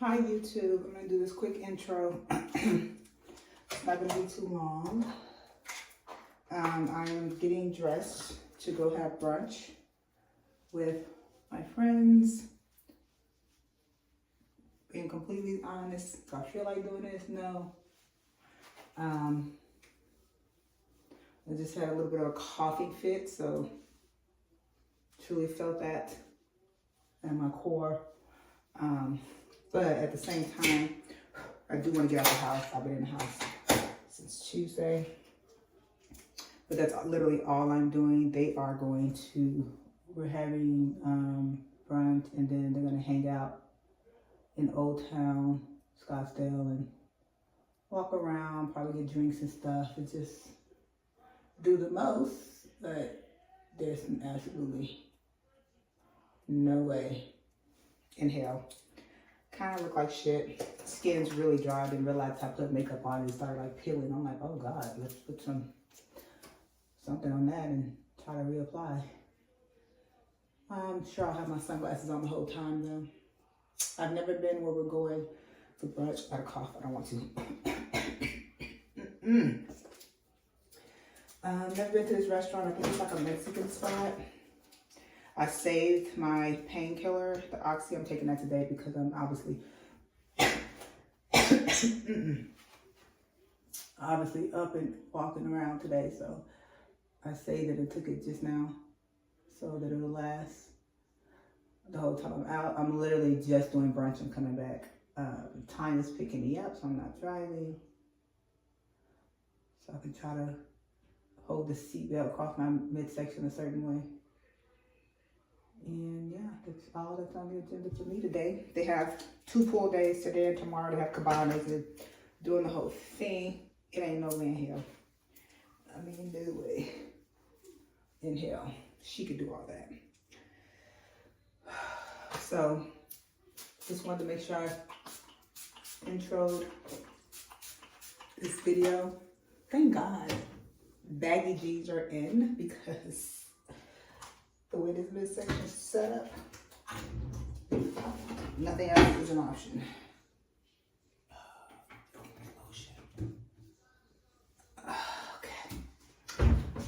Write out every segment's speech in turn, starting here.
Hi YouTube, I'm going to do this quick intro. It's not going to be too long. I am getting dressed to go have brunch with my friends. Being completely honest, do I feel like doing this? No. I just had a little bit of a coughing fit, so truly felt that in my core. But at the same time, I do want to get out of the house. I've been in the house since Tuesday. But that's literally all I'm doing. They are going to, we're having brunch, and then they're going to hang out in Old Town, Scottsdale, and walk around, probably get drinks and stuff, and just do the most. But there's absolutely no way in hell. Kind of look like shit. Skin's really dry. I didn't realize I put makeup on and started like peeling. I'm like, oh God, let's put something on that and try to reapply. I'm sure I'll have my sunglasses on the whole time though. I've never been where we're going for brunch. I got a cough. I don't want to. Never been to this restaurant. I think it's like a Mexican spot. I saved my painkiller, the Oxy. I'm taking that today because I'm obviously up and walking around today. So I saved it and took it just now so that it'll last the whole time I'm out. I'm literally just doing brunch and coming back. Tanya's picking me up, so I'm not driving. So I can try to hold the seatbelt across my midsection a certain way. And yeah, that's all that's on the agenda for me today. They have 2 pool days today and tomorrow. They have cabanas and doing the whole thing. It ain't no way in hell. I mean, no way in hell she could do all that. So, just wanted to make sure I introed this video. Thank God baggy jeans are in because the way this midsection is set up, nothing else is an option. Okay.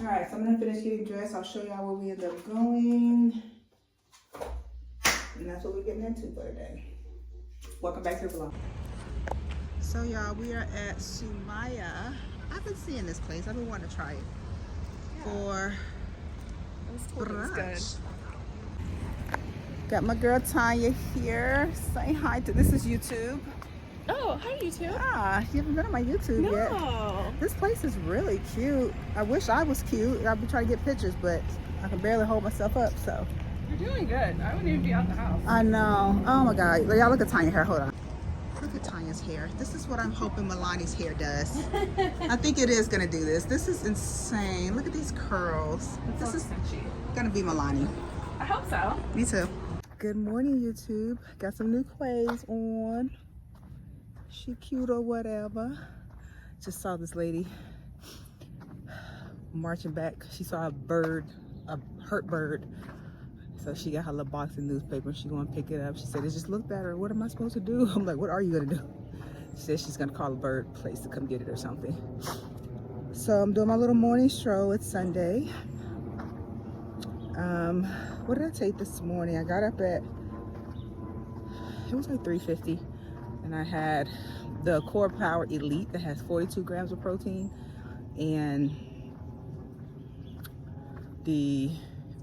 All right, so I'm gonna finish getting dressed. I'll show y'all where we end up going. And that's what we're getting into for today. Welcome back to the vlog. So y'all, we are at Sumaya. I've been seeing this place. I've been wanting to try it for brunch. Got my girl Tanya here. Say hi to, this is YouTube. Oh, hi YouTube. Ah, you haven't been on my YouTube yet. No. This place is really cute. I wish I was cute. I've been trying to get pictures, but I can barely hold myself up, so. You're doing good. I wouldn't even be out the house. I know. Oh my God. Y'all look at Tanya's hair. Hold on. Look at Tanya's hair. This is what I'm hoping Milani's hair does. I think it is gonna do this. This is insane. Look at these curls. This is gonna be Milani. I hope so. Me too. Good morning, YouTube. Got some new clothes on. She cute or whatever. Just saw this lady marching back. She saw a bird, a hurt bird. So she got her little box of newspaper. She gonna pick it up. She said, it just looked better. What am I supposed to do? I'm like, what are you gonna do? She said she's gonna call a bird place to come get it or something. So I'm doing my little morning stroll. It's Sunday. What did I take this morning? I got up at, it was like 3:50, and I had the Core Power Elite that has 42 grams of protein, and the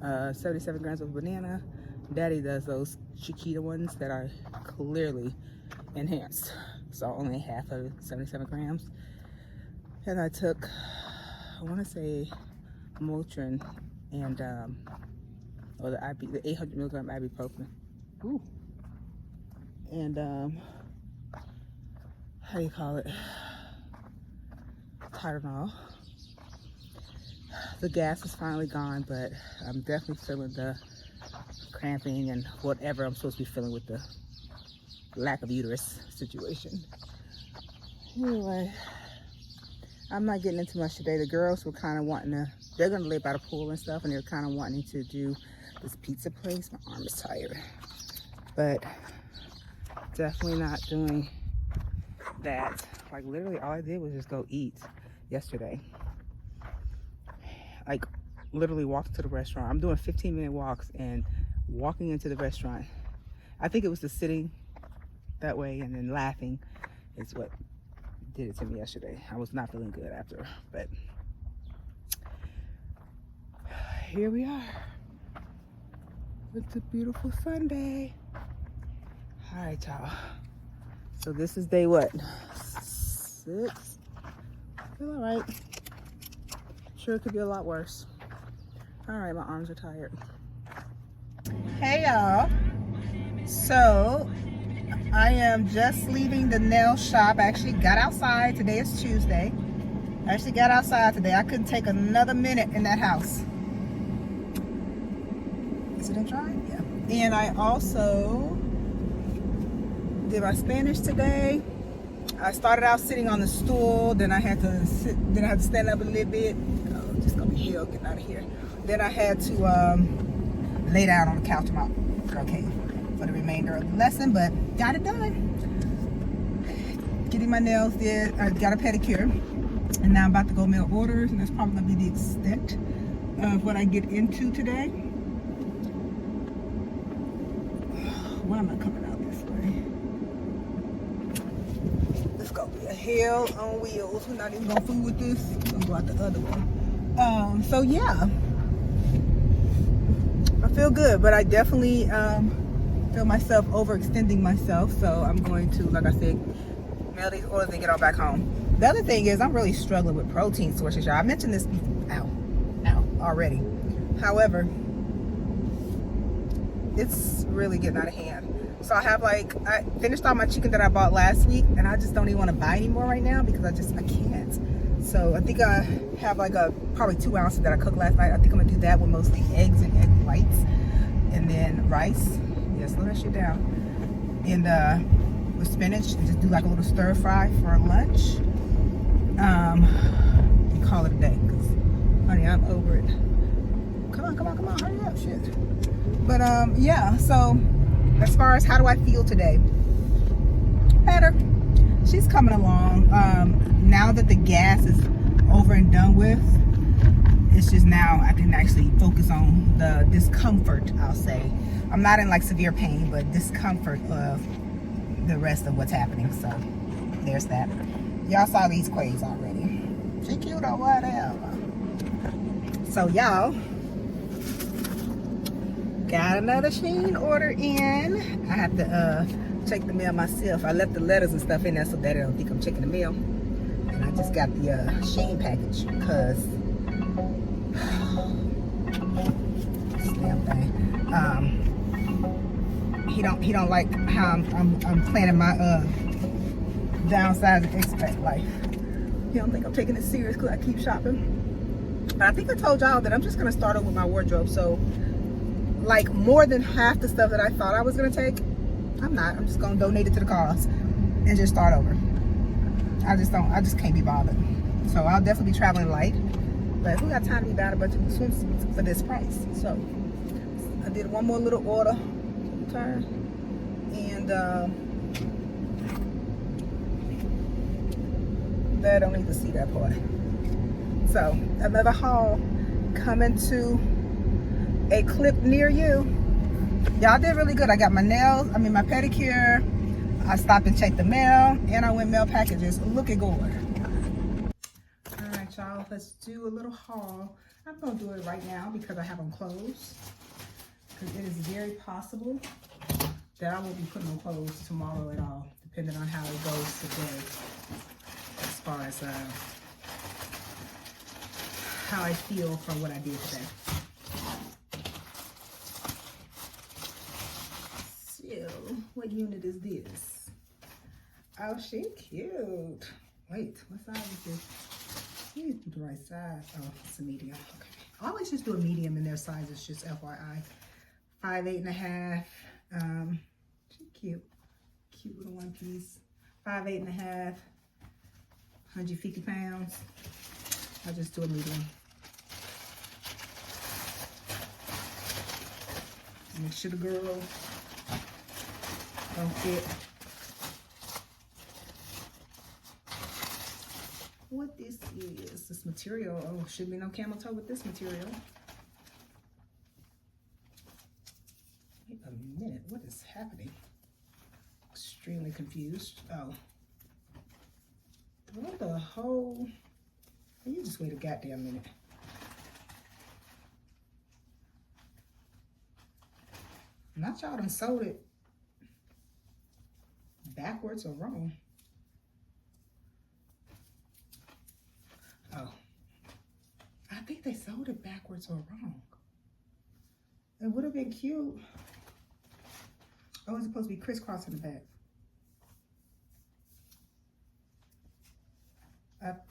77 grams of banana. Daddy does those Chiquita ones that are clearly enhanced, so only half of 77 grams. And I took, I want to say Motrin and or the 800 milligram ibuprofen. Ooh. And how do you call it? Tylenol. The gas is finally gone, but I'm definitely feeling the cramping and whatever I'm supposed to be feeling with the lack of uterus situation. Anyway, I'm not getting into much today. The girls were kind of wanting to, they're going to live by the pool and stuff, and they're kind of wanting to do this pizza place. My arm is tired. But definitely not doing that. Like literally all I did was just go eat yesterday. Like literally walked to the restaurant. I'm doing 15-minute walks and walking into the restaurant. I think it was the sitting that way and then laughing is what did it to me yesterday. I was not feeling good after, but here we are. It's a beautiful Sunday. All right, y'all. So this is day what? 6? Feel all right. Sure, it could be a lot worse. All right, my arms are tired. Hey, y'all. So I am just leaving the nail shop. I actually got outside. Today is Tuesday. I actually got outside today. I couldn't take another minute in that house. Is it in dry? Yeah. And I also did my Spanish today. I started out sitting on the stool, then I had to sit, then I had to stand up a little bit. Oh, just gonna be hell getting out of here. Then I had to lay down on the couch in my girl cave for the remainder of the lesson, but got it done. Getting my nails did. I got a pedicure, and now I'm about to go mail orders, and that's probably gonna be the extent of what I get into today. Why am I coming out this way? It's gonna be a hell on wheels. We're not even gonna fool with this. We're gonna go out the other one. So yeah, I feel good, but I definitely feel myself overextending myself. So I'm going to, like I said, mail these orders and get on back home. The other thing is I'm really struggling with protein sources, y'all. I mentioned this already. However, it's really getting out of hand. So I finished all my chicken that I bought last week, and I just don't even want to buy anymore right now because I can't. So I think I have probably 2 ounces that I cooked last night. I think I'm gonna do that with mostly eggs and egg whites, and then rice. Yeah, slow that shit down. And with spinach, and just do like a little stir fry for lunch. And call it a day, because honey, I'm over it. Come on, hurry up, shit. But yeah, so as far as how do I feel today? Better. She's coming along. Now that the gas is over and done with, it's just now I can actually focus on the discomfort, I'll say. I'm not in like severe pain, but discomfort of the rest of what's happening. So there's that. Y'all saw these quays already. She cute or whatever. So y'all, got another Shein order in. I have to check the mail myself. I left the letters and stuff in there so that they don't think I'm checking the mail. And I just got the Shein package because this damn thing. He don't like how I'm planning my downsize and expat life. He don't think I'm taking it serious because I keep shopping. But I think I told y'all that I'm just gonna start over with my wardrobe. So like more than half the stuff that I thought I was gonna take, I'm not. I'm just gonna donate it to the cause and just start over. I just can't be bothered. So I'll definitely be traveling light, but who got time to be buying a bunch of swimsuits for this price? So I did one more little order, turn, and they don't need to see that part. So another haul coming to a clip near you. Y'all did really good. I got my my pedicure. I stopped and checked the mail, and I went mail packages. Looking good. All right, y'all, let's do a little haul. I'm gonna do it right now because I have them closed. Because it is very possible that I won't be putting on clothes tomorrow at all, depending on how it goes today. As far as how I feel from what I did today. So, what unit is this? Oh, she cute. Wait, what size is this? You need to do the right size. Oh, it's a medium. Okay. I always just do a medium in their sizes, just FYI. 5'8.5". She cute. Cute little one piece. 5'8.5". 150 pounds. I'll just do a medium. Make sure the girl don't fit what this is. This material, oh, shouldn't be no camel toe with this material. Wait a minute, what is happening? Extremely confused. Oh. What the whole, you just wait a goddamn minute. Not y'all done sewed it backwards or wrong. Oh, I think they sewed it backwards or wrong. It would have been cute. Oh, it's supposed to be crisscross in the back.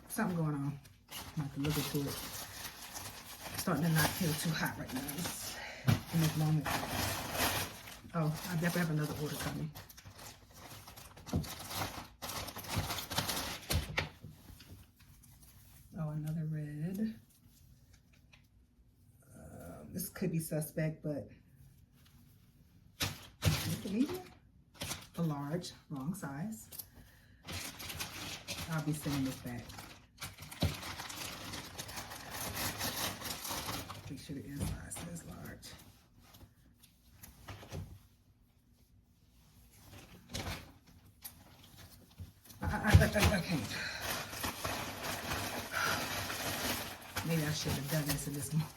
Something going on. I have to look into it. It's starting to not feel too hot right now in this moment. Oh, I definitely have another order coming. Oh, another red. This could be suspect, but medium? A large, wrong size. I'll be sending this back. Make sure the inside says large. I can't. Maybe I should have done this in this month.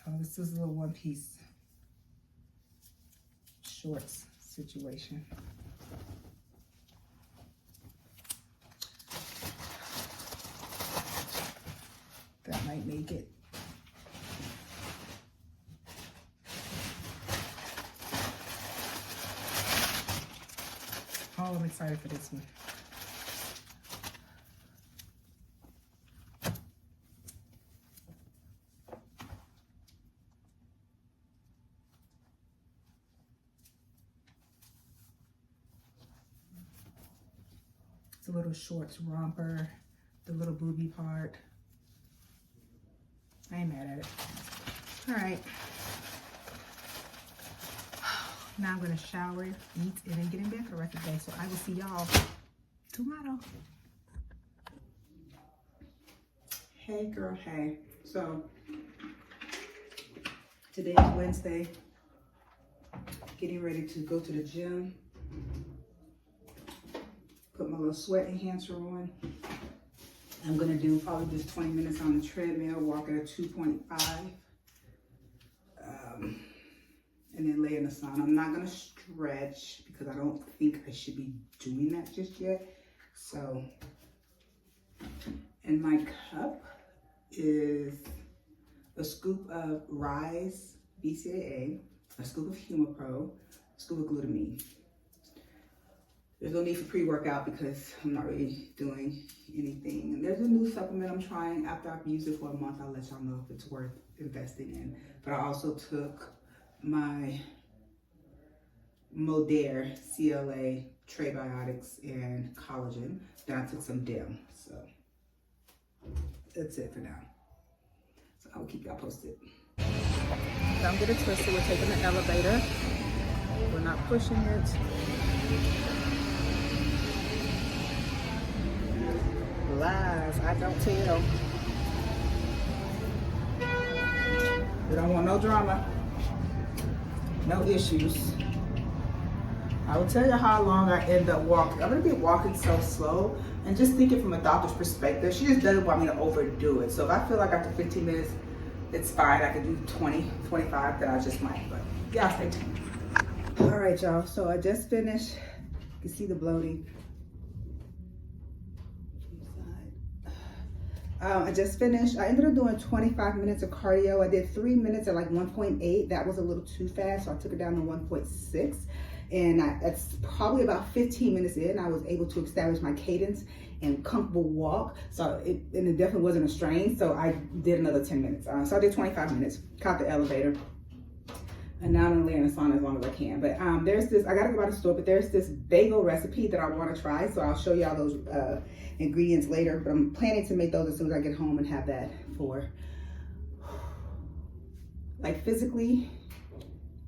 Oh, this is a little one-piece shorts situation. That might make it. Oh, I'm excited for this one. It's a little shorts romper, the little booby part. I ain't mad at it. All right. Now I'm gonna shower, eat, and then get in bed for the rest of the day. So I will see y'all tomorrow. Hey girl, hey. So today is Wednesday. Getting ready to go to the gym. Put my little sweat enhancer on. I'm gonna do probably just 20 minutes on the treadmill, walk at a 2.5. And then lay in the sun. I'm not gonna stretch because I don't think I should be doing that just yet. So, in my cup is a scoop of Rise BCAA, a scoop of HumaPro, a scoop of glutamine. There's no need for pre-workout because I'm not really doing anything. And there's a new supplement I'm trying. After I've used it for a month, I'll let y'all know if it's worth investing in. But I also took my Modere CLA, Trebiotics, and collagen. Then I took some DIM. So that's it for now. So I'll keep y'all posted. Don't get it twisted. We're taking the elevator. We're not pushing it. Lies, I don't tell. We don't want no drama. No issues. I will tell you how long I end up walking. I'm gonna be walking so slow and just thinking from a doctor's perspective. She just doesn't want me to overdo it. So if I feel like after 15 minutes, it's fine. I can do 20, 25, then I just might, but y'all stay tuned. All right, y'all, so I just finished. You can see the bloating. I just finished. I ended up doing 25 minutes of cardio. I did 3 minutes at like 1.8. That was a little too fast, so I took it down to 1.6. And that's probably about 15 minutes in, I was able to establish my cadence and comfortable walk. So it definitely wasn't a strain. So I did another 10 minutes. So I did 25 minutes, caught the elevator. And now I'm gonna lay in the sauna as long as I can. But there's this, I gotta go by the store, but there's this bagel recipe that I wanna try. So I'll show y'all those ingredients later, but I'm planning to make those as soon as I get home and have that for, like physically,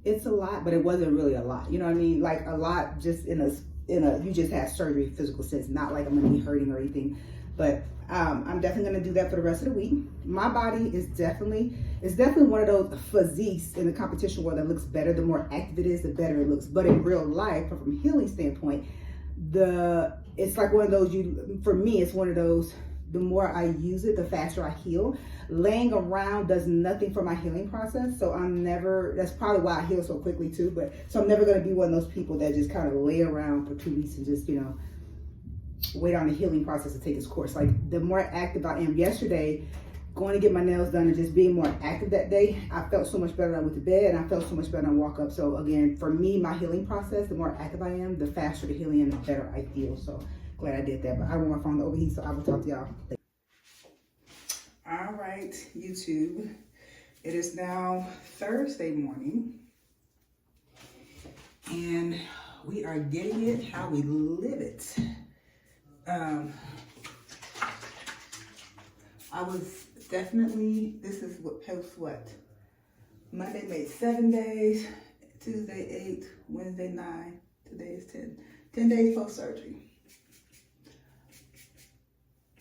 it's a lot, but it wasn't really a lot. You know what I mean? Like a lot just in a you just had surgery physical sense, not like I'm gonna be hurting or anything. But I'm definitely gonna do that for the rest of the week. My body is definitely one of those physiques in the competition world that looks better. The more active it is, the better it looks. But in real life, from a healing standpoint, it's like one of those, for me, it's one of those, the more I use it, the faster I heal. Laying around does nothing for my healing process. So that's probably why I heal so quickly too. So I'm never going to be one of those people that just kind of lay around for 2 weeks and just, wait on the healing process to take its course. Like the more active I am, yesterday, going to get my nails done and just being more active that day, I felt so much better when I went to bed, and I felt so much better when I woke up. So again, for me, my healing process, the more active I am, the faster the healing and the better I feel. So glad I did that. But I don't want my phone to overheat, so I will talk to y'all later. All right, YouTube. It is now Thursday morning, and we are getting it how we live it. I was definitely, this is what post what? Monday made 7 days, Tuesday 8, Wednesday 9, today is 10. 10 days post surgery.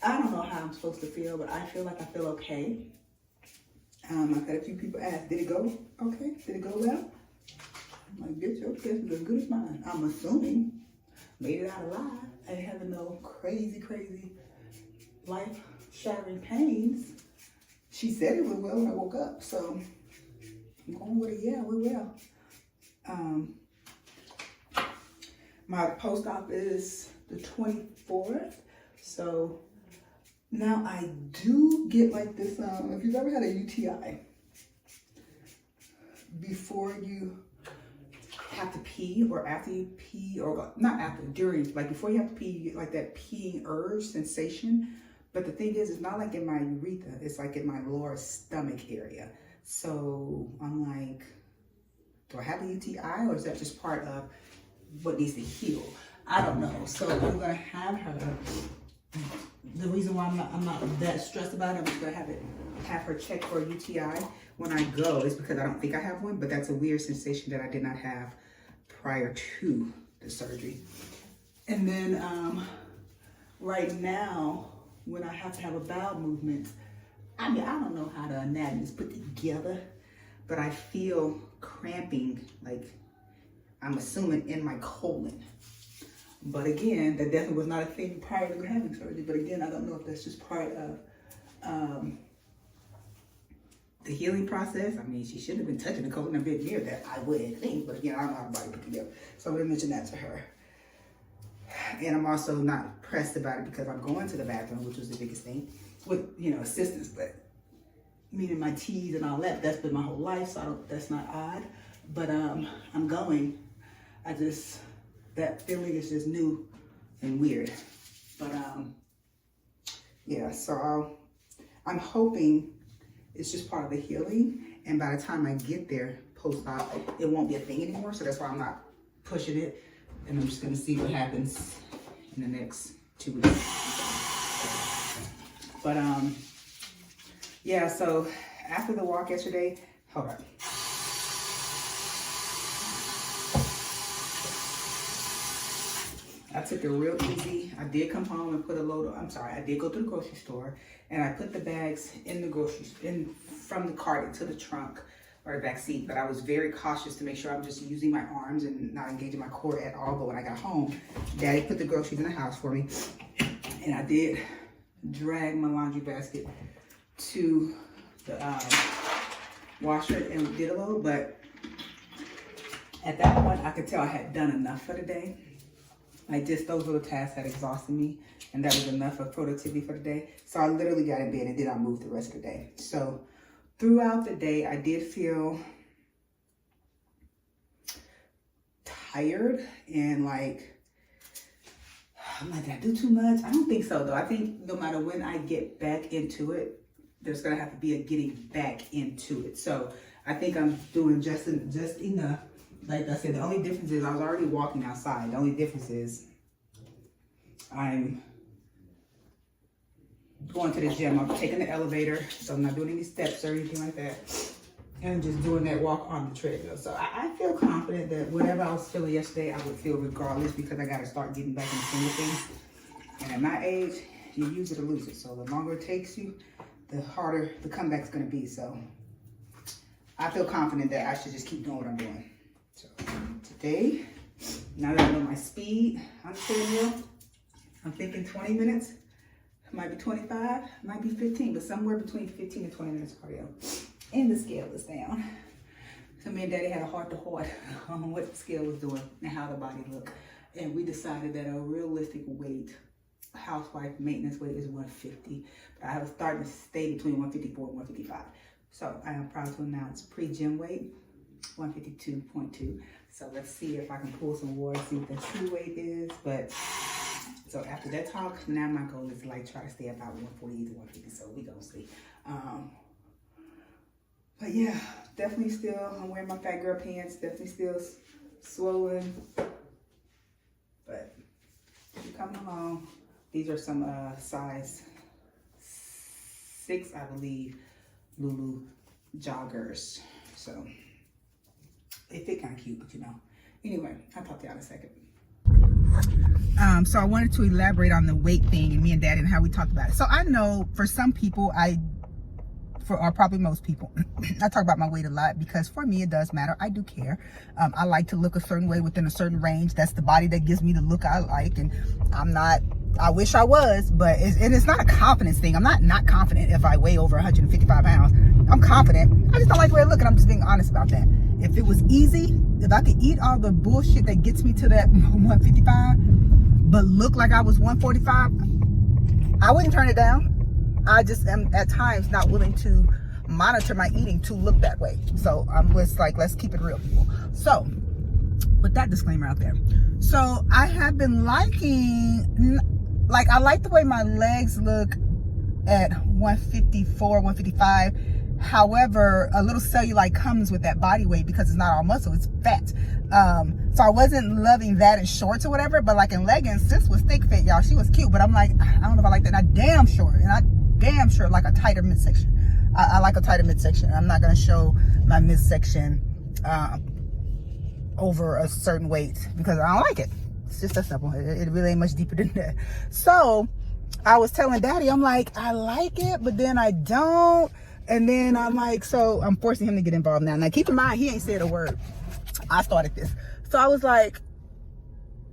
I don't know how I'm supposed to feel, but I feel like I feel okay. I've had a few people ask, did it go okay? Did it go well? I'm like, bitch, your guess is as good as mine. I'm assuming. Made it out alive. I didn't have no crazy life-shattering pains. She said it went well when I woke up, so I'm going with it. Yeah, it went well. My post-op is the 24th, so now I do get like this, if you've ever had a UTI, before you have to pee or after you pee, or not after, during, like before you have to pee, you get like that peeing urge sensation. But the thing is, it's not like in my urethra, it's like in my lower stomach area. So I'm like, do I have a UTI, or is that just part of what needs to heal? I don't know. So I'm gonna have her, the reason why I'm not that stressed about it, I'm just gonna have her check for a UTI when I go, is because I don't think I have one, but that's a weird sensation that I did not have prior to the surgery. And then right now, when I have to have a bowel movement, I mean, I don't know how the anatomy is put together, but I feel cramping, like I'm assuming in my colon. But again, that definitely was not a thing prior to having surgery. But again, I don't know if that's just part of the healing process. I mean, she shouldn't have been touching the colon a bit near that, I would think. But again, I don't know how the body put together. So I'm gonna mention that to her. And I'm also not pressed about it because I'm going to the bathroom, which was the biggest thing, with, assistance. But meaning my teeth and all that, that's been my whole life, so that's not odd. But I'm going. That feeling is just new and weird. But yeah, so I'm hoping it's just part of the healing, and by the time I get there post-op, it won't be a thing anymore. So that's why I'm not pushing it, and I'm just gonna see what happens in the next 2 weeks. But yeah, so after the walk yesterday, hold on. I took it real easy. I did come home and put a load of, I did go to the grocery store, and I put the bags in the from the cart into the trunk or the back seat, but I was very cautious to make sure I'm just using my arms and not engaging my core at all. But when I got home, Daddy put the groceries in the house for me, and I did drag my laundry basket to the washer and did a load, but at that point, I could tell I had done enough for the day. Like just those little tasks had exhausted me, and that was enough of productivity for the day. So I literally got in bed and did not move the rest of the day. So throughout the day, I did feel tired and like, I'm like, did I do too much? I don't think so though. I think no matter when I get back into it, there's gonna have to be a getting back into it. So I think I'm doing just enough. Like I said, the only difference is I was already walking outside. The only difference is I'm going to the gym. I'm taking the elevator, so I'm not doing any steps or anything like that. and just doing that walk on the treadmill. So I feel confident that whatever I was feeling yesterday, I would feel regardless, because I got to start getting back in the swing of things. And at my age, you use it or lose it. So the longer it takes you, the harder the comeback's going to be. So I feel confident that I should just keep doing what I'm doing. So today, now that I know my speed on the treadmill, I'm thinking 20 minutes. Might be 25, might be 15, but somewhere between 15 and 20 minutes cardio. And the scale is down. So me and Daddy had a heart-to-heart on what the scale was doing and how the body looked. And we decided that a realistic weight, housewife maintenance weight, is 150. But I was starting to stay between 154 and 155. So I am proud to announce pre-gym weight, 152.2. So let's see if I can pull some water, see what the true weight is. But so after that talk, now my goal is to like try to stay about 140 to 150. So we gonna see. But yeah, definitely still, I'm wearing my fat girl pants, definitely still swollen. But we're coming along. These are some size 6, I believe, Lulu joggers. So they fit kind of cute, but you know. Anyway, I'll talk to y'all in a second. So I wanted to elaborate on the weight thing and me and Daddy and how we talked about it. So I know for some people, or probably most people, I talk about my weight a lot because for me it does matter. I do care. I like to look a certain way within a certain range. That's the body that gives me the look I like, and I wish I was, but it's not a confidence thing. I'm not confident if I weigh over 155 pounds. I'm confident. I just don't like the way I look, and I'm just being honest about that. If it was easy, if I could eat all the bullshit that gets me to that 155, but look like I was 145, I wouldn't turn it down. I just am at times not willing to monitor my eating to look that way. So I'm just like, let's keep it real, people. So with that disclaimer out there. So I have been liking, like, I like the way my legs look at 154, 155. However, a little cellulite comes with that body weight because it's not all muscle, it's fat. So I wasn't loving that in shorts or whatever, but like in leggings, sis was thick fit, y'all. She was cute, but I'm like, I don't know if I like that. And I damn sure like a tighter midsection. I like a tighter midsection. I'm not gonna show my midsection over a certain weight because I don't like it. It's just that simple. It really ain't much deeper than that. So I was telling Daddy, I'm like, I like it, but then I don't. And then I'm like, so I'm forcing him to get involved now. Now keep in mind, he ain't said a word. I started this. So I was like,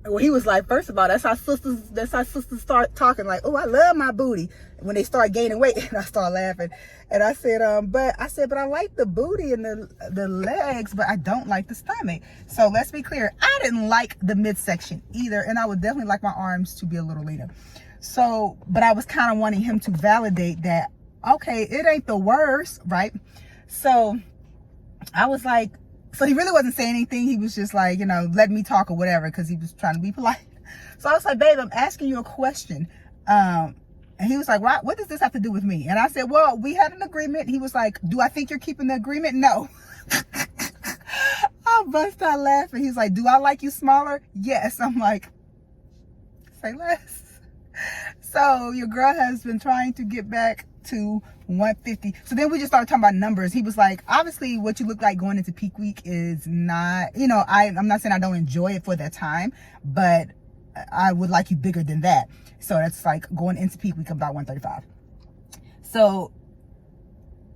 well, he was like, first of all, that's how sisters start talking, like, oh, I love my booty. When they start gaining weight, and I start laughing. And I said, but I like the booty and the legs, but I don't like the stomach. So let's be clear. I didn't like the midsection either. And I would definitely like my arms to be a little leaner. So, but I was kind of wanting him to validate that, okay, it ain't the worst, right? So I was like, so he really wasn't saying anything. He was just like, letting me talk or whatever, because he was trying to be polite. So I was like, babe, I'm asking you a question. And he was like, what does this have to do with me? And I said, well, we had an agreement. He was like, do I think you're keeping the agreement? No. I bust out laughing. He's like, do I like you smaller? Yes. I'm like, say less. So your girl has been trying to get back to 150. So then we just started talking about numbers. He was like, obviously what you look like going into peak week is not, I'm not saying I don't enjoy it for that time, but I would like you bigger than that. So that's like going into peak week about 135. So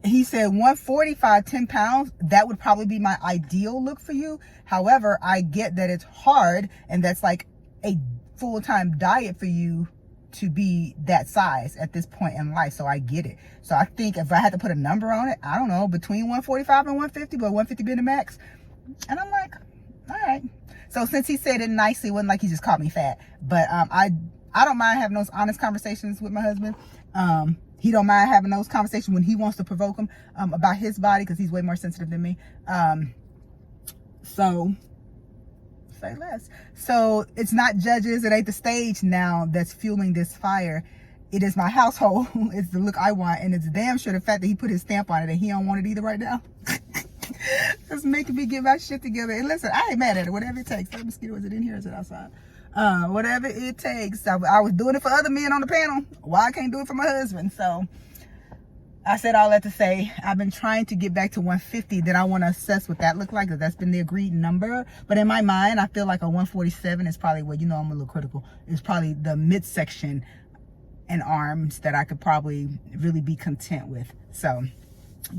he said 145, 10 pounds, that would probably be my ideal look for you. However, I get that it's hard and that's like a full-time diet for you to be that size at this point in life. So I get it. So I think if I had to put a number on it, I don't know, between 145 and 150, but 150 being the max. And I'm like, all right. So since he said it nicely, it wasn't like he just called me fat. But I don't mind having those honest conversations with my husband. He don't mind having those conversations when he wants to provoke him about his body, because he's way more sensitive than me. So say less. So it's not judges, it ain't the stage now that's fueling this fire. It is my household. It's the look I want, and it's damn sure the fact that he put his stamp on it and he don't want it either right now. That's making me get my shit together. And listen, I ain't mad at it. Whatever it takes. That mosquito, is it in here or is it outside? Whatever it takes. I was doing it for other men on the panel. Why I can't do it for my husband? So I said all that to say I've been trying to get back to 150. Then I want to assess what that looked like. That's been the agreed number. But in my mind, I feel like a 147 is probably what, I'm a little critical. It's probably the midsection and arms that I could probably really be content with. So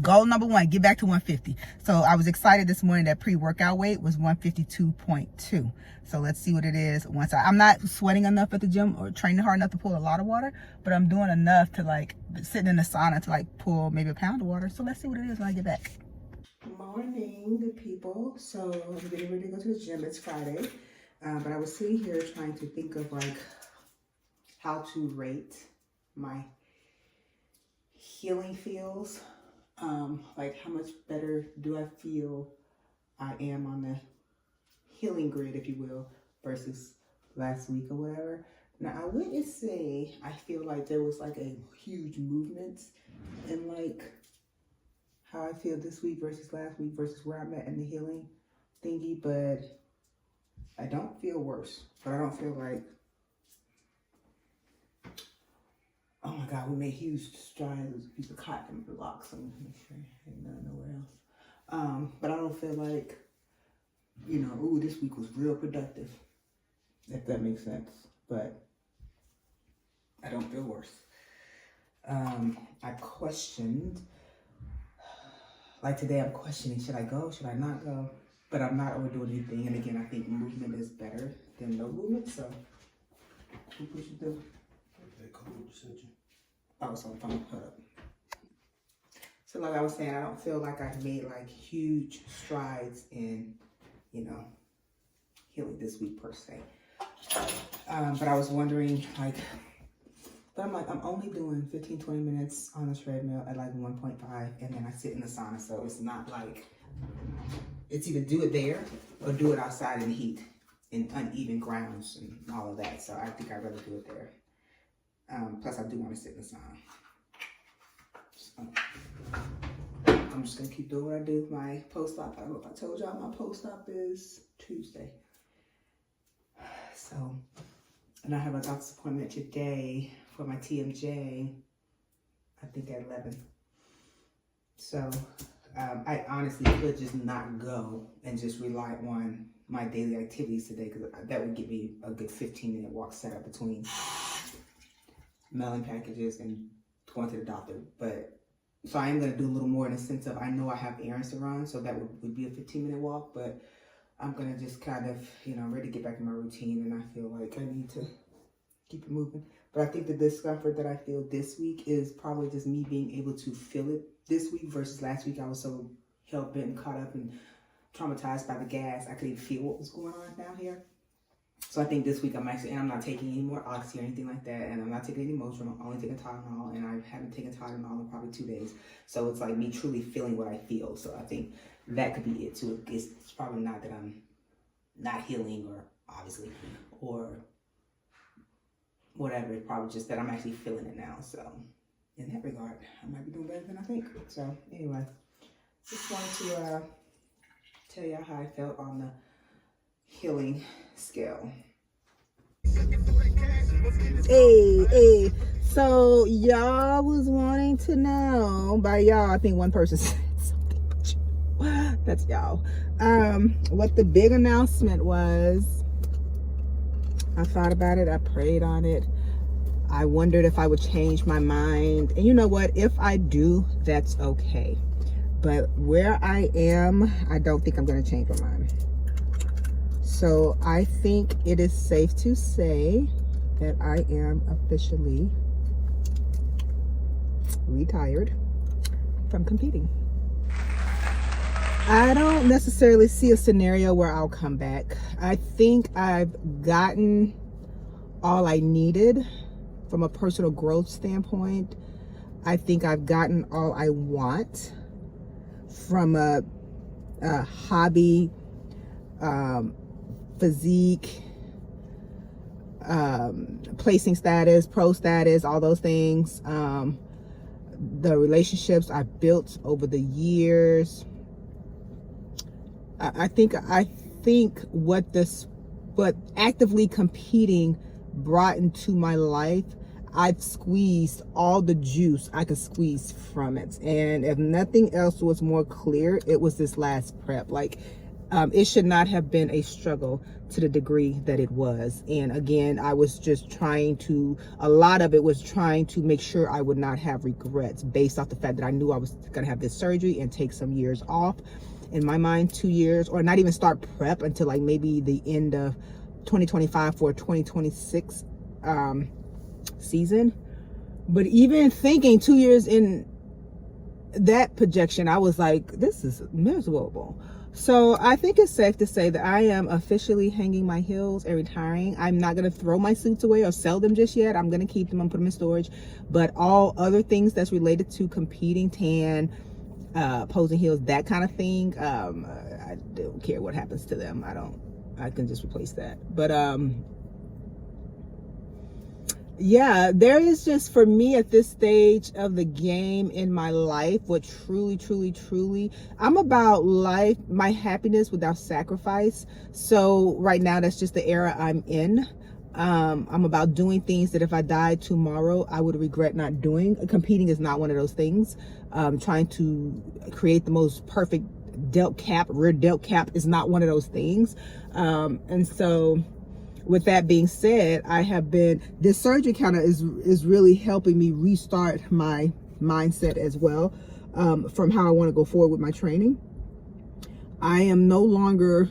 goal number 1, get back to 150. So I was excited this morning that pre-workout weight was 152.2. So let's see what it is once I'm not sweating enough at the gym or training hard enough to pull a lot of water, but I'm doing enough to like sitting in the sauna to like pull maybe a pound of water. So let's see what it is when I get back. Morning, good people. So I'm getting ready to go to the gym. It's Friday, but I was sitting here trying to think of like how to rate my healing feels. Like how much better do I feel I am on the healing grid, if you will, versus last week or whatever. Now I wouldn't say I feel like there was like a huge movement in like how I feel this week versus last week versus where I'm at in the healing thingy, but I don't feel worse, but I don't feel like, oh my God, we made huge strides. People caught them blocks and make sure ain't nothing nowhere else. But I don't feel like, ooh, this week was real productive, if that makes sense. But I don't feel worse. I questioned, like today I'm questioning, should I go, should I not go? But I'm not overdoing anything. And again, I think movement is better than no movement. So what we should do? Oh, so hold up. So like I was saying, I don't feel like I've made like huge strides in, healing this week per se. But I was wondering like, but I'm only doing 15, 20 minutes on the treadmill at like 1.5 and then I sit in the sauna. So it's not like, it's either do it there or do it outside in the heat in uneven grounds and all of that. So I think I'd rather do it there. Plus I do want to sit in the sauna. So, I'm just gonna keep doing what I do. My post-op, I don't know if I told y'all, my post-op is Tuesday. So, and I have a doctor's appointment today for my TMJ, I think at 11. So, I honestly could just not go and just rely on my daily activities today, because that would give me a good 15-minute walk setup between mailing packages and going to the doctor. But so I am going to do a little more in the sense of I know I have errands to run, so that would be a 15-minute walk, but I'm going to just kind of, ready to get back in my routine, and I feel like I need to keep it moving. But I think the discomfort that I feel this week is probably just me being able to feel it this week versus last week. I was so hell-bent and caught up and traumatized by the gas, I couldn't feel what was going on down here. So I think this week I'm not taking any more Oxy or anything like that, and I'm not taking any Motrin. I'm only taking Tylenol, and I haven't taken Tylenol in probably 2 days. So it's like me truly feeling what I feel. So I think that could be it too. It's probably not that I'm not healing or obviously or whatever. It's probably just that I'm actually feeling it now. So in that regard, I might be doing better than I think. So anyway, just wanted to tell y'all how I felt on the healing scale. Hey, so y'all was wanting to know, by y'all I think one person said something, that's y'all, what the big announcement was. I thought about it, I prayed on it, I wondered if I would change my mind, and you know what, if I do, that's okay, but where I am, I don't think I'm going to change my mind. So I think it is safe to say that I am officially retired from competing. I don't necessarily see a scenario where I'll come back. I think I've gotten all I needed from a personal growth standpoint. I think I've gotten all I want from a hobby, physique, placing status, pro status, all those things. The relationships I built over the years. I think what actively competing brought into my life, I've squeezed all the juice I could squeeze from it. And if nothing else was more clear, it was this last prep. Like, it should not have been a struggle to the degree that it was. And again, I was just trying to, a lot of it was trying to make sure I would not have regrets based off the fact that I knew I was going to have this surgery and take some years off. In my mind, 2 years, or not even start prep until like maybe the end of 2025 for 2026 season. But even thinking 2 years in that projection, I was like, this is miserable. So I think it's safe to say that I am officially hanging my heels and retiring. I'm not going to throw my suits away or sell them just yet. I'm going to keep them and put them in storage. But all other things that's related to competing, tan, posing heels, that kind of thing, I don't care what happens to them. I can just replace that. But yeah, there is just, for me at this stage of the game in my life, what truly, I'm about life, my happiness without sacrifice. So right now, that's just the era I'm in. I'm about doing things that if I died tomorrow, I would regret not doing. Competing is not one of those things. Trying to create the most perfect delt cap, rear delt cap is not one of those things. And so with that being said, I have been, this surgery kind of is really helping me restart my mindset as well, from how I want to go forward with my training. I am no longer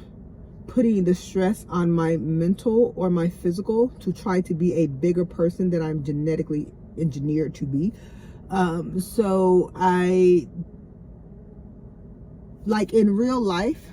putting the stress on my mental or my physical to try to be a bigger person than I'm genetically engineered to be. So I, like in real life,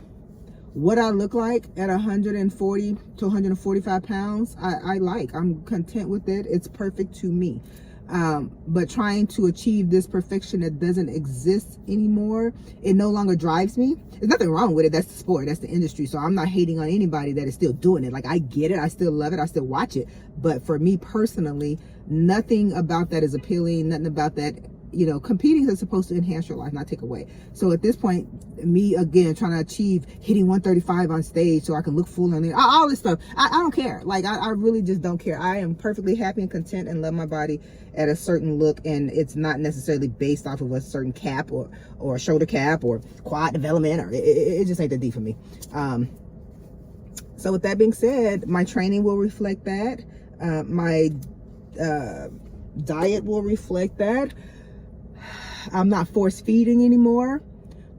what I look like at 140 to 145 pounds, I'm content with it. It's perfect to me. But trying to achieve this perfection that doesn't exist anymore, it no longer drives me. There's nothing wrong with it. That's the sport. That's the industry. So I'm not hating on anybody that is still doing it. Like, I get it. I still love it. I still watch it. But for me personally, nothing about that is appealing. Nothing about that. You know, competing is supposed to enhance your life, not take away. So at this point, me again trying to achieve hitting 135 on stage so I can look full on there, all this stuff, I don't care. Like, I really just don't care. I am perfectly happy and content and love my body at a certain look, and it's not necessarily based off of a certain cap or shoulder cap or quad development, or it just ain't that deep for me. So with that being said, my training will reflect that. My diet will reflect that. I'm not force feeding anymore,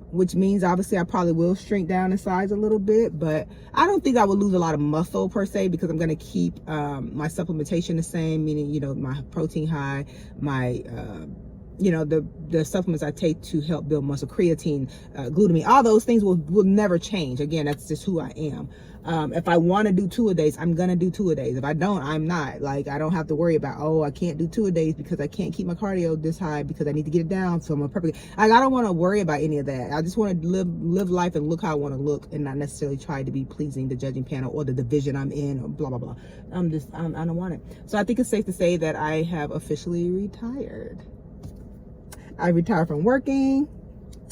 which means obviously I probably will shrink down in size a little bit, but I don't think I will lose a lot of muscle per se, because I'm going to keep my supplementation the same, meaning, you know, my protein high, my you know, the supplements I take to help build muscle, creatine, glutamine, all those things will never change. Again, that's just who I am. If I want to do 2-a-days, I'm going to do 2-a-days. If I don't, I'm not. Like, I don't have to worry about, oh, I can't do 2-a-days because I can't keep my cardio this high because I need to get it down. So I'm perfectly, I don't want to worry about any of that. I just want to live life and look how I want to look, and not necessarily try to be pleasing the judging panel or the division I'm in or blah, blah, blah. I don't want it. So I think it's safe to say that I have officially retired. I retired from working.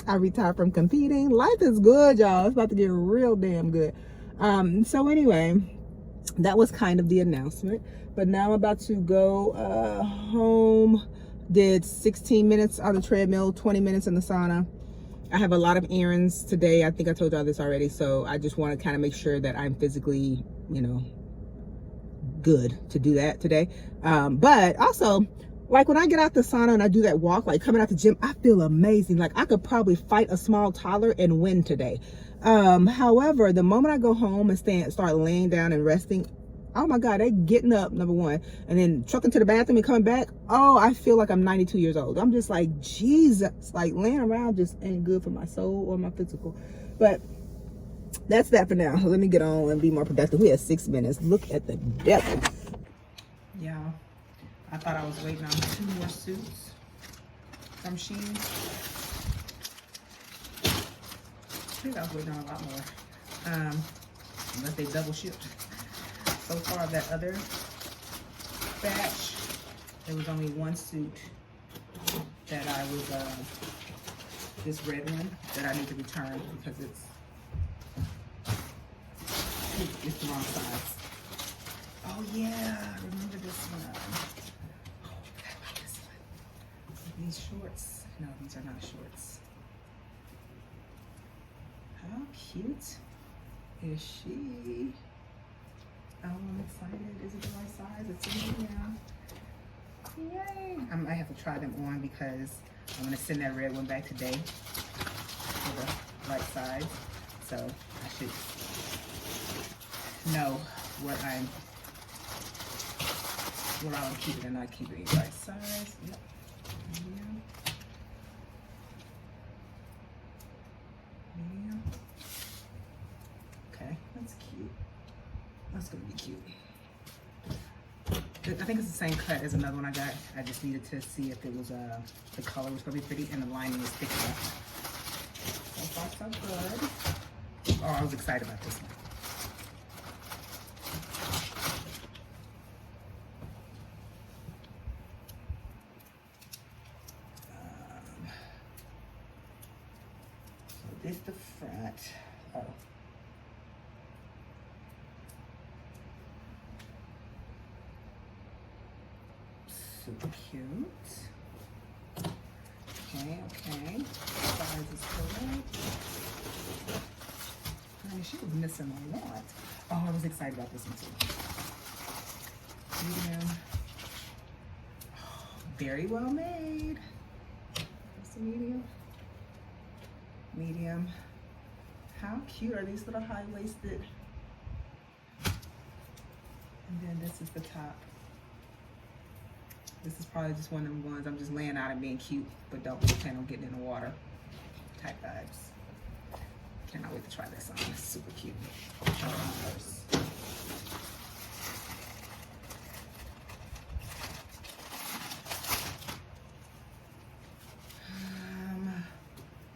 I retired from competing. Life is good, y'all. It's about to get real damn good. So anyway, that was kind of the announcement. But now I'm about to go home. Did 16 minutes on the treadmill, 20 minutes in the sauna. I have a lot of errands today. I think I told y'all this already. So I just want to kind of make sure that I'm physically, you know, good to do that today. But also, like, when I get out the sauna and I do that walk, like coming out the gym, I feel amazing. Like, I could probably fight a small toddler and win today. However, the moment I go home and start laying down and resting, oh my God, they getting up, number one, and then trucking to the bathroom and coming back. Oh, I feel like I'm 92 years old. I'm just like, Jesus, like laying around just ain't good for my soul or my physical. But that's that for now. Let me get on and be more productive. We have 6 minutes. Look at the devil. Yeah. I thought I was waiting on 2 more suits from Shein. I think I was waiting on a lot more. Unless they double shipped. So far, that other batch, there was only 1 suit that I was, this red one, that I need to return because it's the wrong size. Oh yeah, remember this one. These shorts, no, these are not shorts. How cute is she? Oh, I'm excited. Is it the right size? It's a medium. Yay! I might have to try them on because I'm gonna send that red one back today for the right size. So I should know what I'll keep it and not keep it in right size. Yep. Medium. Medium. Okay, that's cute. That's gonna be cute. I think it's the same cut as another one I got. I just needed to see if it was the color was gonna be pretty and the lining is thick enough. So far so good. Oh, I was excited about this one. So this the front. Oh. Super cute. Okay. Size is correct. Honey, she was missing a lot. Oh, I was excited about this one too. Medium. Oh, very well made. That's a medium. Medium. How cute are these little high-waisted? And then this is the top. This is probably just one of them ones I'm just laying out and being cute, but don't really plan on getting in the water type vibes. Cannot wait to try this on. It's super cute.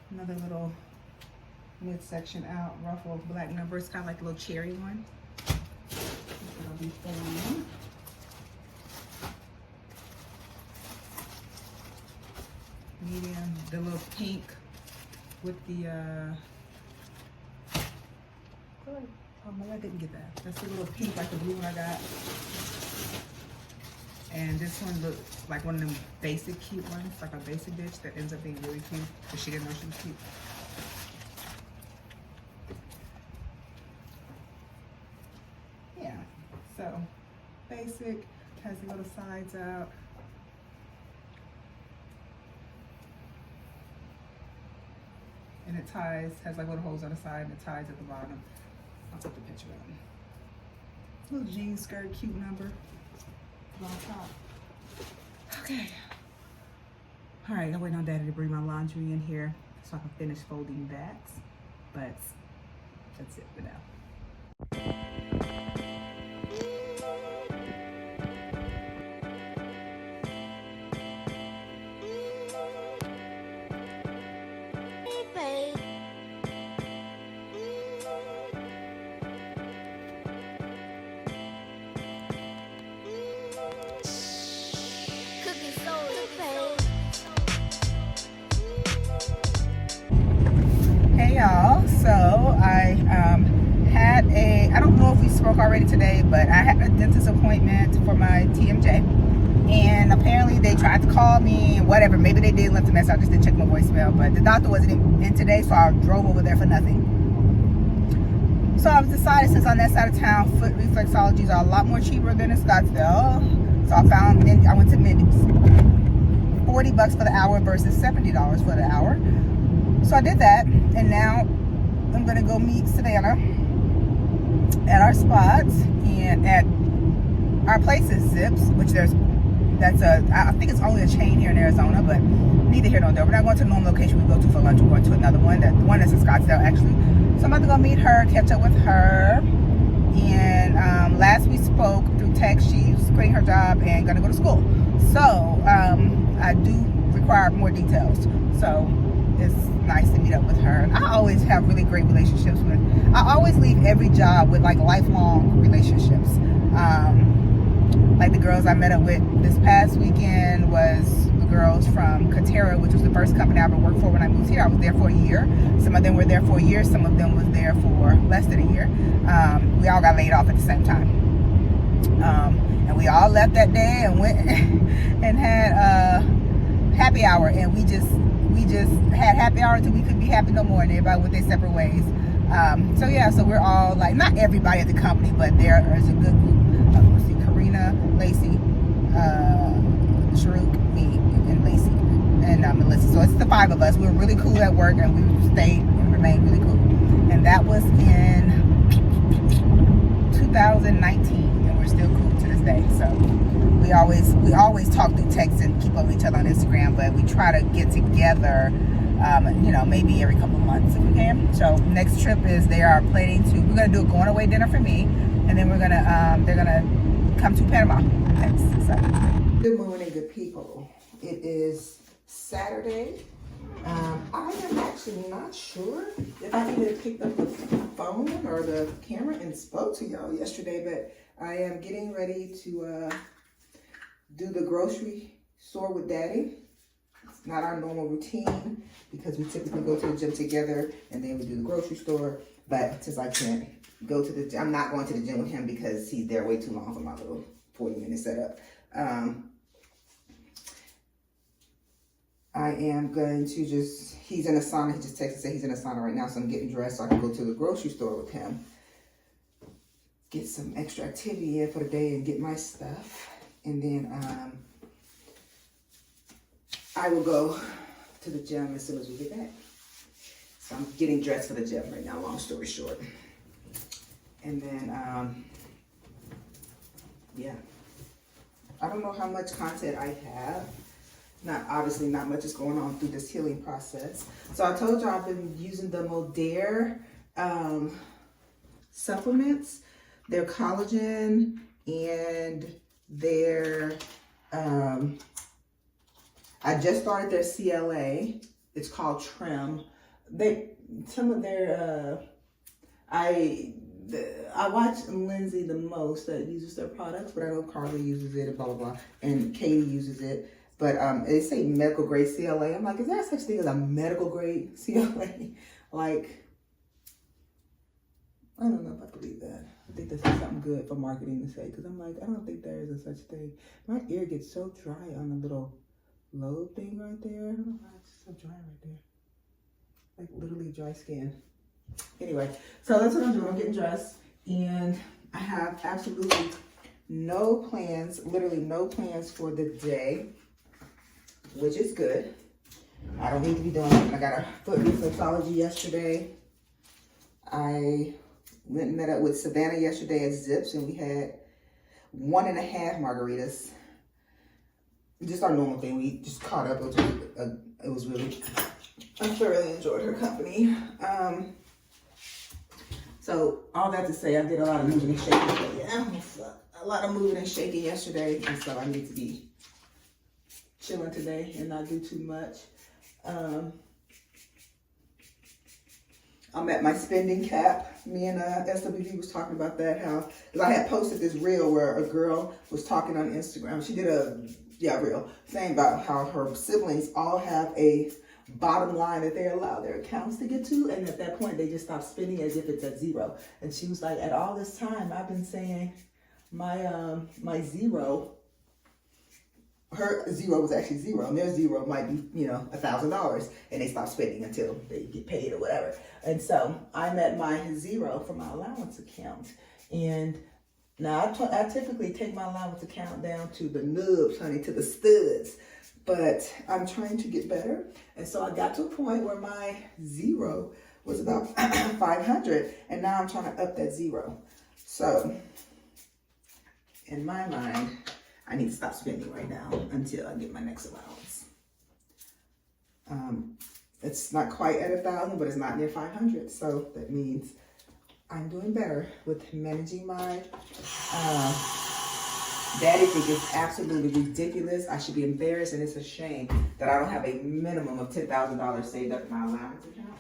Another little midsection out, ruffled black numbers, kind of like a little cherry one. That'll be fun. Medium, the little pink with the oh no, I didn't get that. That's the little pink like the blue one I got. And this one looks like one of them basic cute ones, like a basic bitch that ends up being really cute because she didn't know she was cute. Yeah, so basic, has the little sides out. And it ties, has like little holes on the side and it ties at the bottom. I'll put the picture on. Little jean skirt, cute number. On top. Okay. All right, I'm waiting on Daddy to bring my laundry in here so I can finish folding that. But that's it for now. Hey y'all, so I had I don't know if we spoke already today, but I had a dentist appointment for my TMJ, and apparently they tried to call me and whatever, maybe they did left a message, I just didn't check my voicemail, but the doctor wasn't in today, so I drove over there for nothing. So I've decided, since on that side of town, foot reflexologies are a lot more cheaper than in Scottsdale, so I went to Mindy's. $40 for the hour versus $70 for the hour. So I did that, and now I'm gonna go meet Savannah at our spots and at our place is Zips, which I think it's only a chain here in Arizona, but neither here nor there. We're not going to the normal location we go to for lunch. We're going to another one, the one that's in Scottsdale actually. So I'm about to go meet her, catch up with her. And last we spoke through text, she's quitting her job and gonna go to school. So I do require more details. So it's nice to meet up with her. And I always have really great relationships I always leave every job with like lifelong relationships. Like the girls I met up with this past weekend was the girls from Katera, which was the first company I ever worked for when I moved here. I was there for a year. Some of them were there for a year. Some of them was there for less than a year. We all got laid off at the same time. And we all left that day and went and happy hour, and we just had happy hour until we couldn't be happy no more, and everybody went their separate ways. So yeah, so we're all like, not everybody at the company, but there is a good group. Let's see, Karina, Lacey, Sharuk, me, and Lacey, and Melissa. So it's the 5 of us. We were really cool at work, and we stayed and remained really cool. And that was in 2019, and we're still cool to this day. So we always talk through text and keep up with each other on Instagram, but we try to get together, maybe every couple of months if we can. So next trip is we're gonna do a going away dinner for me, and then they're gonna come to Panama next. So good morning, good people. It is Saturday. I am actually not sure if I even picked up the phone or the camera and spoke to y'all yesterday, but I am getting ready to do the grocery store with Daddy. It's not our normal routine because we typically go to the gym together and then we do the grocery store. But since I can't go to the gym, I'm not going to the gym with him because he's there way too long for my little 40-minute setup. I am going to he's in a sauna. He just texted and said he's in a sauna right now, so I'm getting dressed so I can go to the grocery store with him. Get some extra activity in for the day and get my stuff. And then I will go to the gym as soon as we get back. So I'm getting dressed for the gym right now, long story short. And then, yeah. I don't know how much content I have. Obviously not much is going on through this healing process. So I told y'all I've been using the Modere supplements. They're collagen and they're, I just started their CLA. It's called Trim. Some of their, I watch Lindsay the most that uses their products, but I know Carly uses it and blah, blah, blah. And Katie uses it. But they say medical grade CLA. I'm like, is there such thing as a medical grade CLA? Like, I don't know if I believe that. I think this is something good for marketing to say, because I'm like, I don't think there is a such thing. My ear gets so dry on the little lobe thing right there. I don't know why it's so dry right there. Like literally dry skin. Anyway, so that's what I'm doing. I'm getting dressed, and I have absolutely no plans, literally no plans for the day, which is good. I don't need to be doing it. I got a foot reflexology yesterday. I went and met up with Savannah yesterday at Zips, and we had 1.5 margaritas. Just our normal thing. We just caught up. It was really, I thoroughly enjoyed her company. So all that to say, I did a lot of moving and shaking. A lot of moving and shaking yesterday, and so I need to be chilling today and not do too much. I'm at my spending cap. Me and SWV was talking about that, because I had posted this reel where a girl was talking on Instagram. She did a reel saying about how her siblings all have a bottom line that they allow their accounts to get to, and at that point they just stop spending as if it's at zero. And she was like, at all this time I've been saying my zero, her zero was actually zero, and their zero might be, $1,000, and they stop spending until they get paid or whatever. And so I'm at my zero for my allowance account, and now I typically take my allowance account down to the nubs, honey, to the studs, but I'm trying to get better. And so I got to a point where my zero was about 500, and now I'm trying to up that zero. So in my mind, I need to stop spending right now until I get my next allowance. It's not quite at 1,000, but it's not near 500. So that means I'm doing better with managing my, Daddy thinks it's absolutely ridiculous. I should be embarrassed, and it's a shame that I don't have a minimum of $10,000 saved up in my allowance account.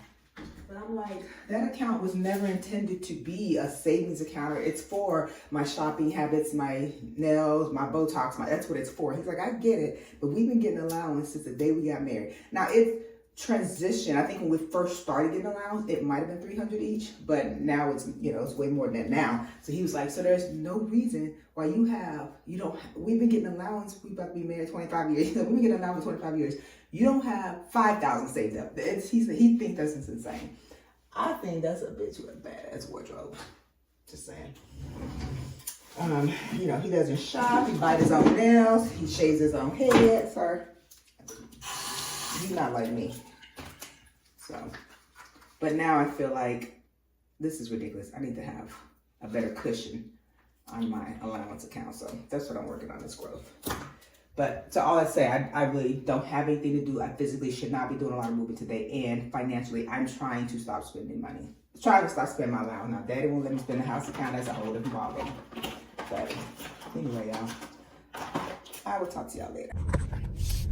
But I'm like, that account was never intended to be a savings account. It's for my shopping habits, my nails, my Botox, that's what it's for. He's like, I get it, but we've been getting allowance since the day we got married. Now, if transition, I think when we first started getting allowance, it might have been 300 each, but now it's, it's way more than that now. So he was like, so there's no reason why we've been getting allowance, we about to be married 25 years, we've been getting allowance for 25 years. You don't have 5,000 saved up. He said he thinks that's insane. I think that's a bitch with a badass wardrobe. Just saying. He doesn't shop, he bites his own nails, he shaves his own head, sir. You're not like me. So, but now I feel like this is ridiculous. I need to have a better cushion on my allowance account. So that's what I'm working on, this growth. But to all I say, I really don't have anything to do. I physically should not be doing a lot of moving today. And financially, I'm trying to stop spending money. Trying to stop spending my allowance. Now, Daddy won't let me spend the house account. That's a whole different ballgame. But anyway, y'all, I will talk to y'all later.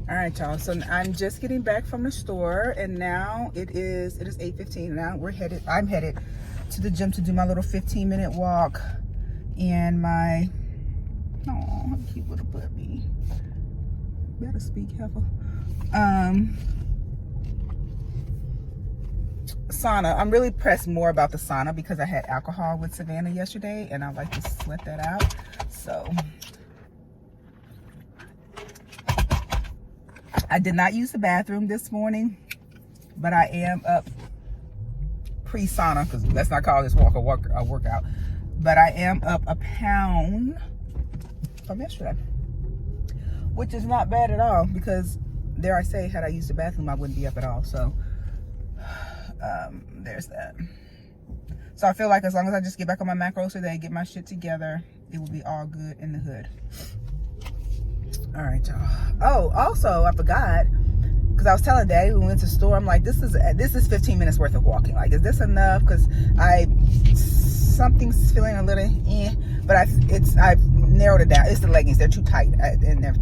All right, y'all. So I'm just getting back from the store, and now it is 8:15. Now I'm headed to the gym to do my little 15-minute walk. And my cute little puppy. Better speak, heifer. Sauna. I'm really pressed more about the sauna because I had alcohol with Savannah yesterday, and I like to sweat that out. So I did not use the bathroom this morning, but I am up pre-sauna, because let's not call this walk a workout. But I am up a pound from yesterday, which is not bad at all, because dare I say, had I used the bathroom, I wouldn't be up at all. So there's that. So I feel like as long as I just get back on my macros today, get my shit together, it will be all good in the hood. All right, y'all. Oh, also, I forgot, because I was telling Daddy when we went to the store, I'm like, this is 15 minutes worth of walking. Like, is this enough? Because something's feeling a little but I've narrowed it down. It's the leggings. They're too tight, and they're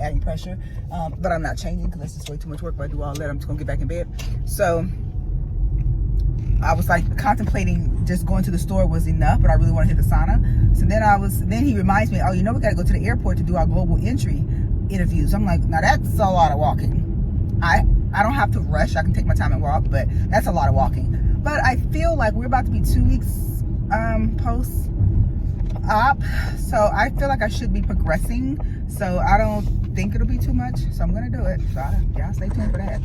adding pressure. But I'm not changing because that's just way too much work. If I do all that, I'm just gonna get back in bed. So I was like contemplating just going to the store was enough, but I really want to hit the sauna. So then he reminds me, we got to go to the airport to do our global entry interviews. I'm like, now that's a lot of walking. I don't have to rush. I can take my time and walk, but that's a lot of walking. But I feel like we're about to be 2 weeks post-op, so I feel like I should be progressing. So I don't think it'll be too much. So I'm gonna do it. So y'all stay tuned for that.